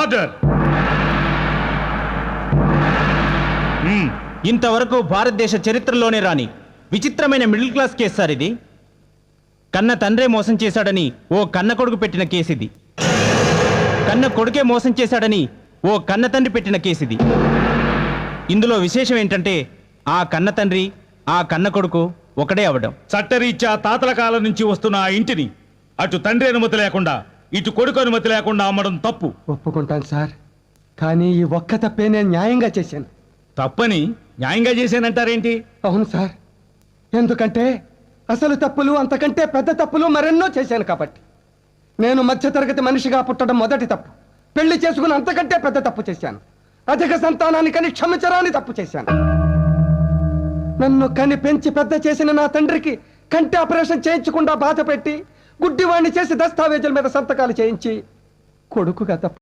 Order. ఇంతవరకు భారతదేశ చరిత్రలోనే రాని విచిత్రమైన మిడిల్ క్లాస్ కేసు సార్ ఇది. కన్న తండ్రే మోసం చేశాడని ఓ కన్న కొడుకు పెట్టిన కేసు ఇది. కన్న కొడుకే మోసం చేశాడని ఓ కన్న తండ్రి పెట్టిన కేసు ఇది. ఇందులో విశేషం ఏంటంటే ఆ కన్న తండ్రి ఆ కన్న కొడుకు ఒకడే అవడం. చట్టరీత్యా తాతల కాలం నుంచి వస్తున్న ఆ ఇంటిని అటు తండ్రి అనుమతి లేకుండా ఇటు కొడుకు అనుమతి లేకుండా అమ్మడం తప్పు. ఒప్పుకుంటాను సార్, కానీ ఈ ఒక్క తప్పే నేను న్యాయంగా చేశాను. తప్పని న్యాయంగా చేశానంటారేంటి? అవును సార్, ఎందుకంటే అసలు తప్పులు అంతకంటే పెద్ద తప్పులు మరెన్నో చేశాను కాబట్టి. నేను మధ్యతరగతి మనిషిగా పుట్టడం మొదటి తప్పు. పెళ్లి చేసుకుని అంతకంటే పెద్ద తప్పు చేశాను. అధిక సంతానాన్ని కని క్షమించరాని తప్పు చేశాను. నన్ను కని పెంచి పెద్ద చేసిన నా తండ్రికి కంటి ఆపరేషన్ చేయించకుండా బాధ పెట్టి గుడ్డివాణ్ణి చేసి దస్తావేజుల మీద సంతకాలు చేయించి కొడుకుగా తప్పు